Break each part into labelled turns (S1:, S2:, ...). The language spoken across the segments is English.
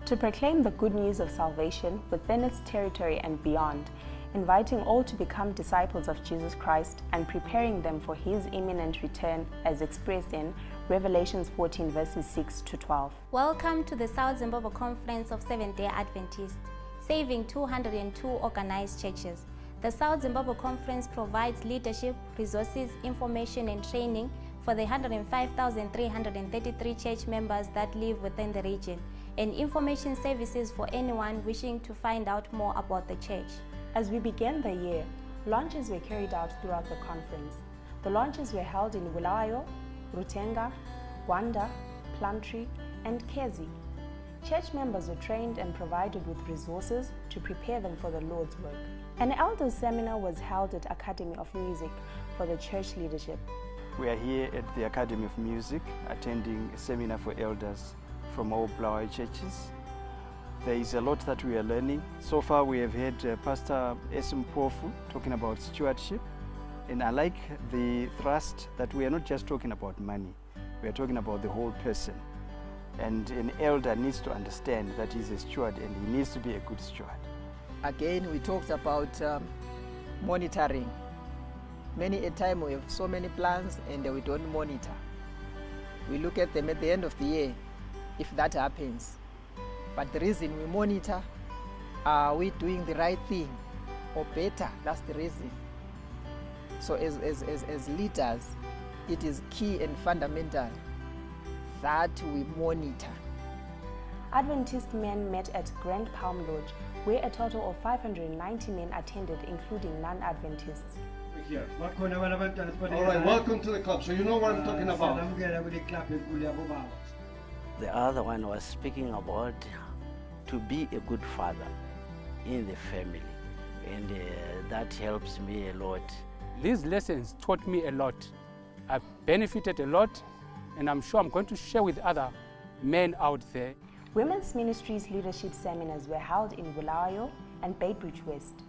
S1: to proclaim the good news of salvation within its territory and beyond, inviting all to become disciples of Jesus Christ and preparing them for His imminent return as expressed in Revelations 14 verses 6 to 12.
S2: Welcome to the SouthZimConference of Seventh-day Adventists, saving 202 organized churches. The SouthZimConference provides leadership, resources, information and training for the 105,333 church members that live within the region, and information services for anyone wishing to find out more about the church.
S1: As we began the year, launches were carried out throughout the conference. The launches were held in Bulawayo, Rutenga, Gwanda, Plumtree, and Kezi. Church members were trained and provided with resources to prepare them for the Lord's work. An elders seminar was held at Academy of Music for the church leadership.
S3: We are here at the Academy of Music attending a seminar for elders from all Bulawayo churches. There is a lot that we are learning. So far we have had Pastor Mpofu talking about stewardship, and I like the thrust that we are not just talking about money, we are talking about the whole person. And an elder needs to understand that he's a steward and he needs to be a good steward.
S4: Again, we talked about monitoring. Many a time we have so many plans and we don't monitor. We look at them at the end of the year, if that happens. But the reason we monitor, are we doing the right thing or better? That's the reason. So as leaders, it is key and fundamental that we monitor.
S1: Adventist men met at Grand Palm Lodge, where a total of 590 men attended, including non-Adventists.
S5: All right, welcome to the club. So you know what I'm talking about.
S6: The other one was speaking about to be a good father in the family, and that helps me a lot.
S7: These lessons taught me a lot. I've benefited a lot, and I'm sure I'm going to share with other men out there.
S1: Women's Ministries leadership seminars were held in Bulawayo and Beitbridge West.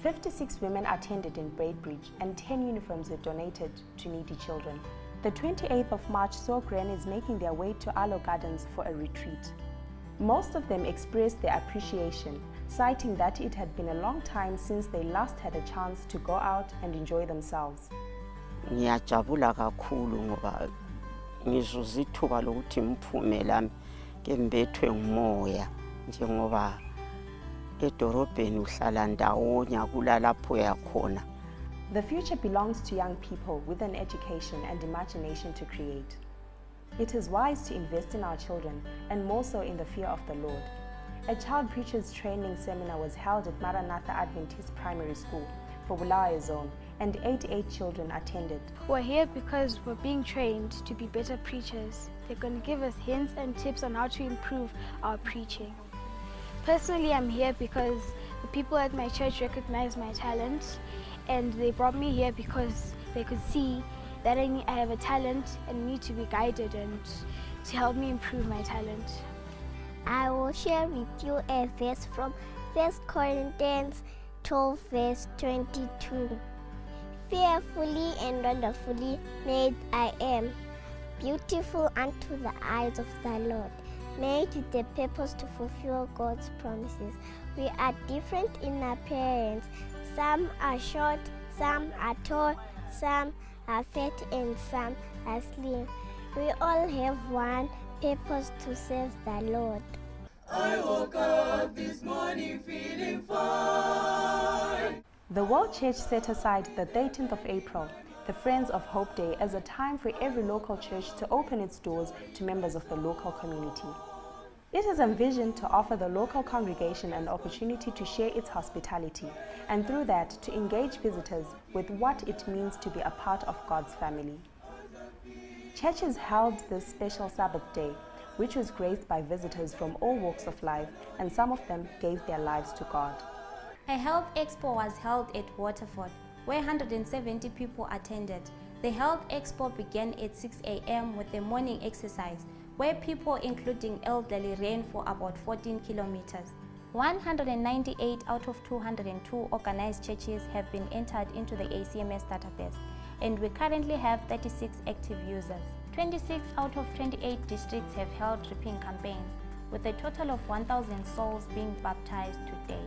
S1: 56 women attended in Beitbridge and 10 uniforms were donated to needy children. The 28th of March saw grannies making their way to Aloe Gardens for a retreat. Most of them expressed their appreciation, citing that it had been a long time since they last had a chance to go out and enjoy themselves.
S8: Ngiyajabula kakhulu ngoba ngizuza ithuba lokuthi ngiphume lami ke mbethwe ngumoya njengoba edorobheni uhlala ndawonye akulalapho yakhona.
S1: The future belongs to young people with an education and imagination to create. It is wise to invest in our children, and more so in the fear of the Lord. A child preacher's training seminar was held at Maranatha Adventist Primary School for Bulawayo Zone, and 88 children attended.
S9: We're here because we're being trained to be better preachers. They're going to give us hints and tips on how to improve our preaching. Personally, I'm here because the people at my church recognize my talent, and they brought me here because they could see that I have a talent and need to be guided and to help me improve my talent.
S10: I will share with you a verse from 1 Corinthians 12 verse 22. Fearfully and wonderfully made I am, beautiful unto the eyes of the Lord, made with the purpose to fulfill God's promises. We are different in appearance. Some are short, some are tall, some are fat, and some are slim. We all have one purpose: to serve the Lord.
S11: I woke up this morning feeling fine.
S1: The World Church set aside the 13th of April, the Friends of Hope Day, as a time for every local church to open its doors to members of the local community. It is envisioned to offer the local congregation an opportunity to share its hospitality, and through that to engage visitors with what it means to be a part of God's family. Churches held this special Sabbath day, which was graced by visitors from all walks of life, and some of them gave their lives to God.
S2: A health expo was held at Waterford, where 170 people attended. The health expo began at 6 a.m. with a morning exercise, where people including elderly ran for about 14 kilometers. 198 out of 202 organized churches have been entered into the ACMS database, and we currently have 36 active users. 26 out of 28 districts have held reaping campaigns. with a total of 1,000 souls being baptized to date.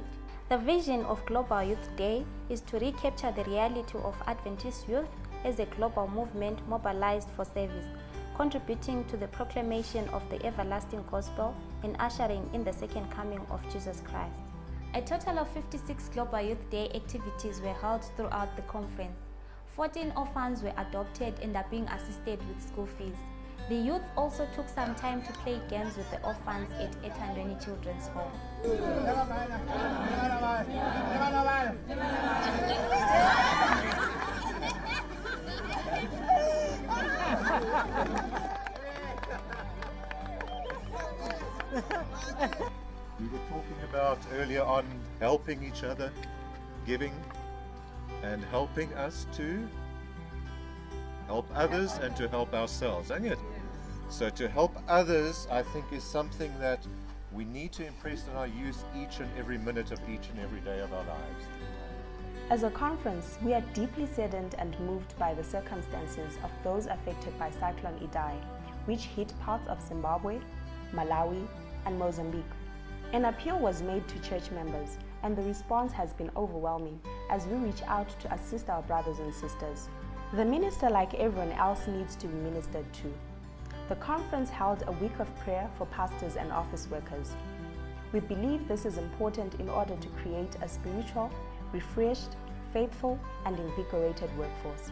S2: The vision of Global Youth Day is to recapture the reality of Adventist youth as a global movement mobilized for service, contributing to the proclamation of the everlasting gospel and ushering in the second coming of Jesus Christ. A total of 56 Global Youth Day activities were held throughout the conference. 14 orphans were adopted and are being assisted with school fees. The youth also took some time to play games with the orphans at Ethandweni Children's Home.
S12: We were talking about earlier on helping each other, giving, and helping us to help others and to help ourselves, ain't it? So to help others, I think, is something that we need to impress on our youth each and every minute of each and every day of our lives.
S1: As a conference, we are deeply saddened and moved by the circumstances of those affected by Cyclone Idai, which hit parts of Zimbabwe, Malawi, and Mozambique. An appeal was made to church members, and the response has been overwhelming as we reach out to assist our brothers and sisters. The minister, like everyone else, needs to be ministered to. The conference held a week of prayer for pastors and office workers. We believe this is important in order to create a spiritual, refreshed, faithful, and invigorated workforce.